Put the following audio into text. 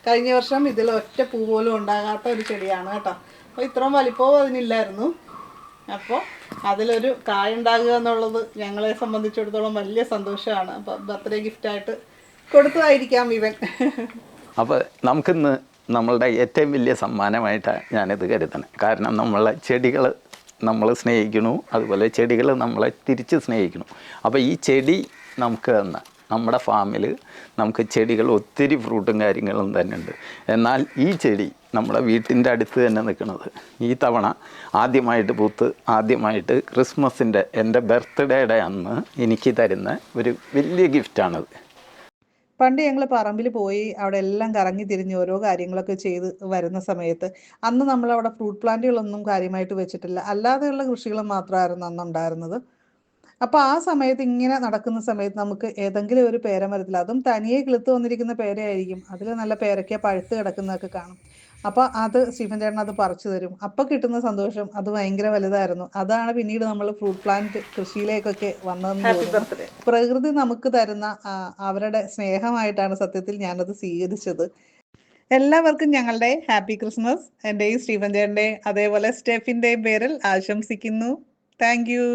കഴിഞ്ഞ വർഷം ഇതിൽ ഒറ്റ പൂ പോലും ഉണ്ടാകാത്ത ഒരു ചെടിയാണ് കേട്ടോ. അപ്പോൾ ഇത്രയും വലിപ്പവും അതിനില്ലായിരുന്നു. അപ്പോൾ അതിലൊരു കായ ഉണ്ടാകുക എന്നുള്ളത് ഞങ്ങളെ സംബന്ധിച്ചിടത്തോളം വലിയ സന്തോഷമാണ്. അപ്പോൾ ബർത്ത്ഡേ ഗിഫ്റ്റായിട്ട് കൊടുത്തതായിരിക്കാം ഇവൻ. അപ്പോൾ നമുക്കിന്ന് നമ്മളുടെ ഏറ്റവും വലിയ സമ്മാനമായിട്ടാണ് ഞാനിത് കരുതണം. കാരണം നമ്മളെ ചെടികൾ നമ്മൾ സ്നേഹിക്കണു, അതുപോലെ ചെടികൾ നമ്മളെ തിരിച്ച് സ്നേഹിക്കണം. അപ്പോൾ ഈ ചെടി നമുക്ക് തന്ന നമ്മുടെ ഫാമിൽ നമുക്ക് ചെടികൾ ഒത്തിരി ഫ്രൂട്ടും കാര്യങ്ങളും തന്നെ ഉണ്ട്. എന്നാൽ ഈ ചെടി നമ്മുടെ വീട്ടിൻ്റെ അടുത്ത് തന്നെ നിൽക്കുന്നത് ഈ തവണ ആദ്യമായിട്ട് പൂത്ത് ആദ്യമായിട്ട് ക്രിസ്മസിൻ്റെ എൻ്റെ ബർത്ത്ഡേയുടെ അന്ന് എനിക്ക് തരുന്ന ഒരു വലിയ ഗിഫ്റ്റാണത്. പണ്ട് ഞങ്ങൾ പറമ്പിൽ പോയി അവിടെ എല്ലാം കറങ്ങി തിരിഞ്ഞ് ഓരോ കാര്യങ്ങളൊക്കെ ചെയ്ത് വരുന്ന സമയത്ത് അന്ന് നമ്മളവിടെ ഫ്രൂട്ട് പ്ലാന്റുകളൊന്നും കാര്യമായിട്ട് വെച്ചിട്ടില്ല. അല്ലാതെയുള്ള കൃഷികൾ മാത്രമായിരുന്നു അന്നുണ്ടായിരുന്നത്. അപ്പോൾ ആ സമയത്ത് ഇങ്ങനെ നടക്കുന്ന സമയത്ത് നമുക്ക് ഏതെങ്കിലും ഒരു പേരമരത്തിൽ, അതും തനിയെ കിളുത്ത് വന്നിരിക്കുന്ന പേരയായിരിക്കും, അതിൽ നല്ല പേരയ്ക്ക പഴുത്ത് കിടക്കുന്നതൊക്കെ കാണും. അപ്പോൾ അത് സ്റ്റീഫൻ ചേട്ടൻ അത് പറിച്ചു തരും. അപ്പോൾ കിട്ടുന്ന സന്തോഷം അത് ഭയങ്കര വലുതായിരുന്നു. അതാണ് പിന്നീട് നമ്മൾ ഫ്രൂട്ട് പ്ലാന്റ് കൃഷിയിലേക്കൊക്കെ വന്നതെന്ന് തോന്നുന്നു. പ്രകൃതി നമുക്ക് തരുന്ന അവരുടെ സ്നേഹമായിട്ടാണ് സത്യത്തിൽ ഞാനത് സ്വീകരിച്ചത്. എല്ലാവർക്കും ഞങ്ങളുടെ ഹാപ്പി ക്രിസ്മസ് എൻ്റെയും സ്റ്റീഫൻ ചേട്ടൻ്റെയും അതേപോലെ സ്റ്റെഫിൻ്റെയും പേരിൽ ആശംസിക്കുന്നു. Thank you.